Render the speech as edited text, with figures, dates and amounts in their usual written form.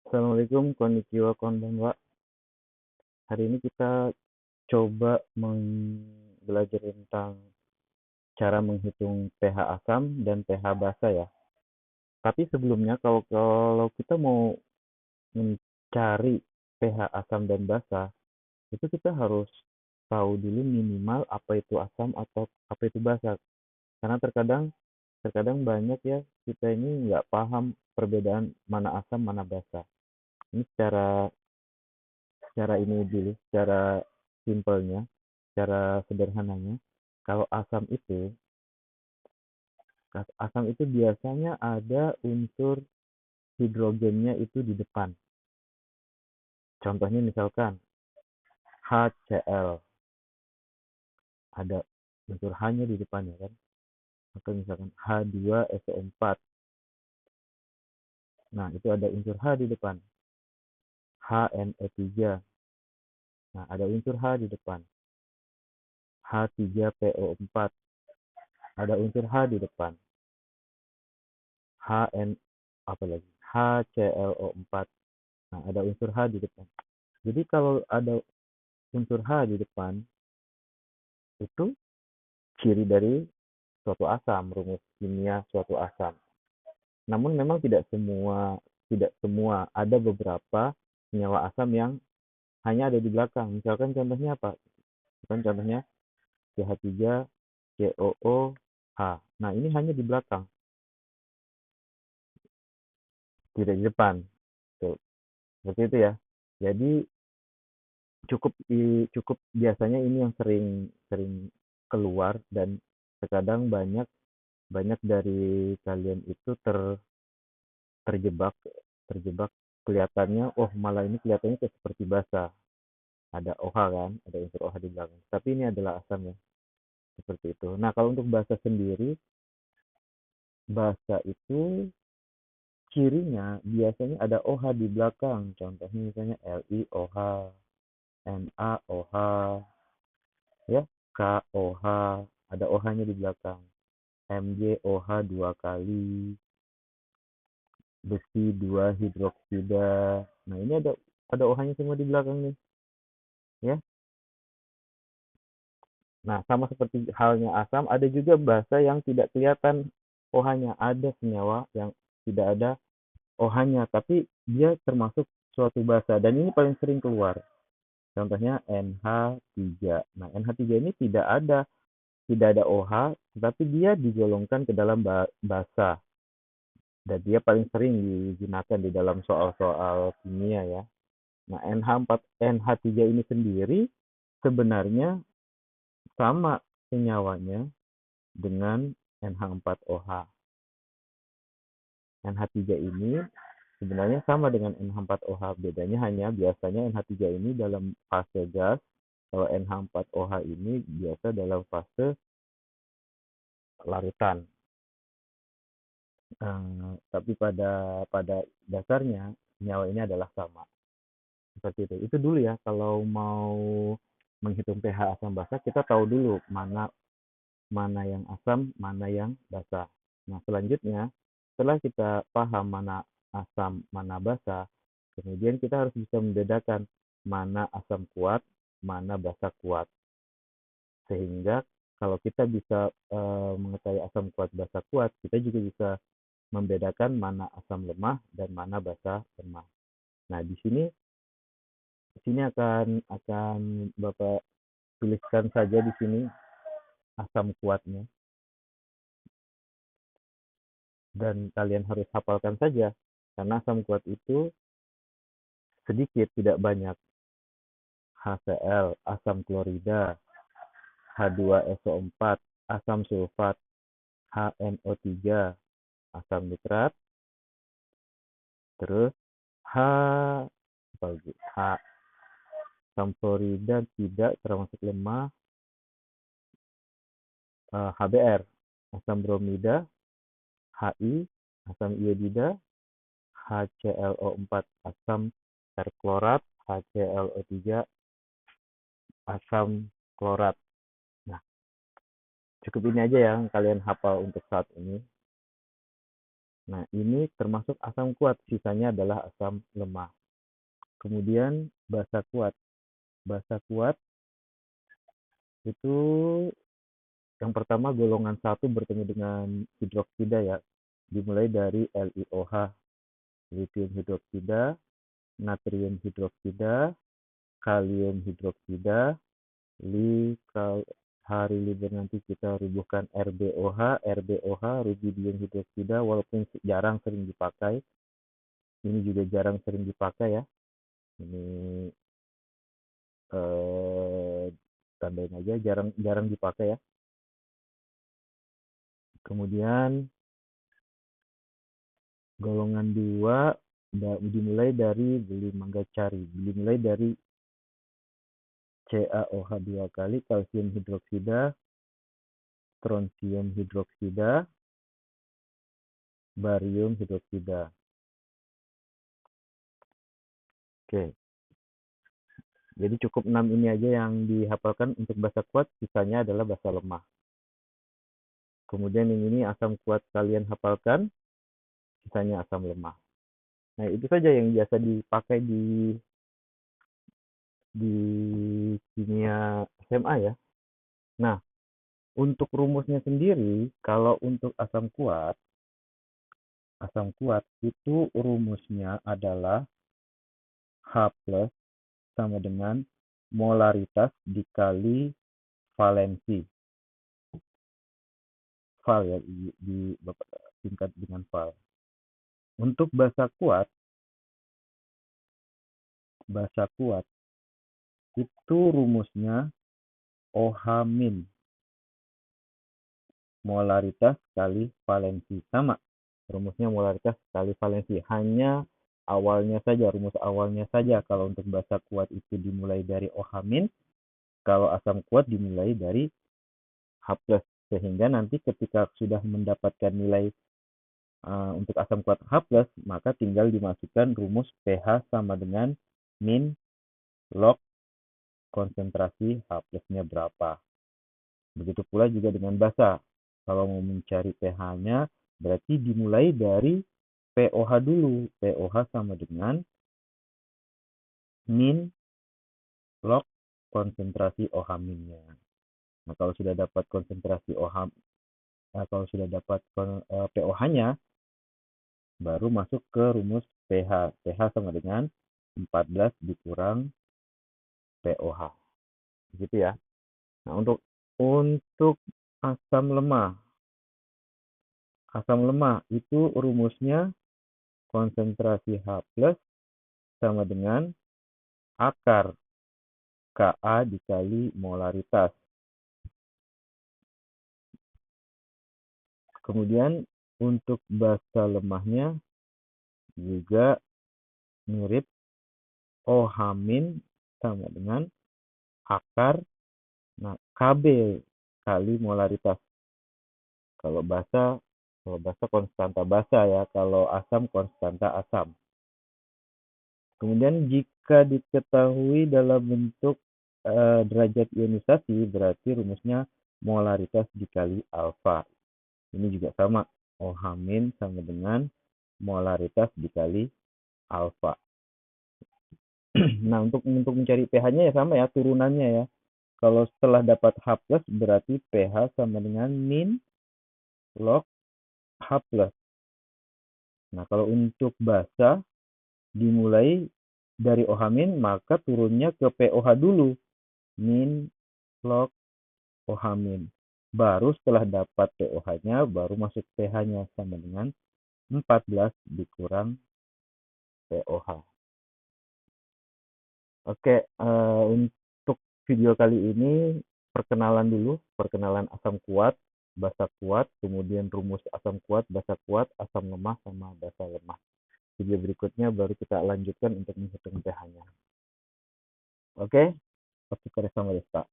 Assalamualaikum, konnichiwa, konbanwa. Hari ini kita coba belajar tentang cara menghitung pH asam dan pH basa ya. Tapi sebelumnya kalau kita mau mencari pH asam dan basa, itu kita harus tahu dulu minimal apa itu asam atau apa itu basa. Karena terkadang terkadang banyak ya kita ini nggak paham perbedaan mana asam mana basa. Ini secara secara ini dulu, secara simpelnya, secara sederhananya, kalau asam itu biasanya ada unsur hidrogennya itu di depan. Contohnya misalkan HCl, ada unsur H-nya di depannya kan. Atau misalkan H2SO4. Nah, itu ada unsur H di depan. HNO3. Nah, ada unsur H di depan. H3PO4. Ada unsur H di depan. HN apa lagi? HClO4. Nah, ada unsur H di depan. Jadi kalau ada unsur H di depan, itu ciri dari suatu asam, rumus kimia suatu asam. Namun memang tidak semua ada beberapa senyawa asam yang hanya ada di belakang. Misalkan contohnya apa? Misalkan contohnya CH3, COOH. Nah, ini hanya di belakang, tidak di depan. Tuh, seperti itu ya. Jadi cukup biasanya ini yang sering sering keluar dan terkadang banyak banyak dari kalian itu terjebak terjebak kelihatannya oh malah ini kelihatannya kayak seperti basa ada OH kan ada unsur OH di belakang tapi ini adalah asam ya seperti itu. Nah kalau untuk basa sendiri basa itu cirinya biasanya ada OH di belakang contohnya misalnya LiOH NaOH ya KOH ada OH-nya di belakang MgOH dua kali besi 2 hidroksida. Nah, ini ada OH-nya semua di belakang nih, ya. Nah, sama seperti halnya asam, ada juga basa yang tidak kelihatan OH-nya. Ada senyawa yang tidak ada OH-nya, tapi dia termasuk suatu basa dan ini paling sering keluar. Contohnya NH3. Nah, NH3 ini tidak ada OH, tetapi dia digolongkan ke dalam basa dan dia paling sering digunakan di dalam soal-soal kimia ya. Nah, NH3 ini sendiri sebenarnya sama senyawanya dengan NH4OH. NH3 ini sebenarnya sama dengan NH4OH, bedanya hanya biasanya NH3 ini dalam fase gas, kalau NH4OH ini biasa dalam fase larutan. Tapi pada pada dasarnya senyawa ini adalah sama. Seperti itu. Itu dulu ya kalau mau menghitung pH asam basa kita tahu dulu mana mana yang asam, mana yang basa. Nah, selanjutnya setelah kita paham mana asam, mana basa, kemudian kita harus bisa membedakan mana asam kuat, mana basa kuat. Sehingga kalau kita bisa mengetahui asam kuat, basa kuat, kita juga bisa membedakan mana asam lemah dan mana basa lemah. Nah, di sini akan Bapak tuliskan saja di sini asam kuatnya dan kalian harus hafalkan saja karena asam kuat itu sedikit tidak banyak. HCl asam klorida, H2SO4 asam sulfat, HNO3 asam nitrat, terus H apa lagi? Asam klorida tidak termasuk lemah, HBr asam bromida, HI asam iodida, HClO4 asam perklorat, HClO3 asam klorat. Nah, cukup ini aja ya yang kalian hafal untuk saat ini. Nah, ini termasuk asam kuat, sisanya adalah asam lemah. Kemudian basa kuat. Basa kuat itu yang pertama golongan 1 bertemu dengan hidroksida ya. Dimulai dari LiOH, lithium hidroksida, natrium hidroksida, kalium hidroksida, hari libur nanti kita rubuhkan RbOH, rubidium hidroksida, walaupun jarang sering dipakai. Ini juga jarang sering dipakai ya. Ini tandain aja jarang dipakai ya. Kemudian golongan 2 dimulai dari beli mangga cari, dimulai dari CaOH 2 kali, kalsium hidroksida, strontium hidroksida, barium hidroksida. Oke. Jadi cukup 6 ini aja yang dihafalkan untuk basa kuat, sisanya adalah basa lemah. Kemudian yang ini asam kuat kalian hafalkan, sisanya asam lemah. Nah, itu saja yang biasa dipakai di kimia SMA ya. Nah, untuk rumusnya sendiri, kalau untuk asam kuat itu rumusnya adalah H plus sama dengan molaritas dikali valensi. Val ya, singkat dengan val. Untuk basa kuat itu rumusnya OH min, molaritas kali valensi. Sama, rumusnya molaritas kali valensi. Hanya awalnya saja, rumus awalnya saja. Kalau untuk basa kuat itu dimulai dari OH min, kalau asam kuat dimulai dari H plus. Sehingga nanti ketika sudah mendapatkan nilai untuk asam kuat H plus, maka tinggal dimasukkan rumus pH sama dengan min log konsentrasi H plusnya berapa. Begitu pula juga dengan basa. Kalau mau mencari pH-nya, berarti dimulai dari pOH dulu. pOH sama dengan min log konsentrasi OH minnya. Nah, kalau sudah dapat konsentrasi OH, kalau sudah dapat pOH-nya, baru masuk ke rumus pH. pH sama dengan 14 dikurang pOH. Begitu ya. Nah, untuk asam lemah. Asam lemah itu rumusnya konsentrasi H plus sama dengan akar Ka dikali molaritas. Kemudian untuk basa lemahnya juga mirip, OH min sama dengan akar Kb kali molaritas. Kalau basa konstanta basa ya, kalau asam konstanta asam. Kemudian jika diketahui dalam bentuk derajat ionisasi, berarti rumusnya molaritas dikali alfa. Ini juga sama, OH min sama dengan molaritas dikali alfa. Nah, untuk mencari pH-nya ya sama ya, turunannya ya. Kalau setelah dapat H plus, berarti pH sama dengan min log H plus. Nah, kalau untuk basa, dimulai dari OH min, maka turunnya ke pOH dulu. Min log OH min. Baru setelah dapat pOH-nya, baru masuk pH-nya sama dengan 14 dikurang pOH. Oke, untuk video kali ini perkenalan asam kuat, basa kuat, kemudian rumus asam kuat, basa kuat, asam lemah, sama basa lemah. Video berikutnya baru kita lanjutkan untuk menghitung pH-nya. Oke, oke, sama Desta.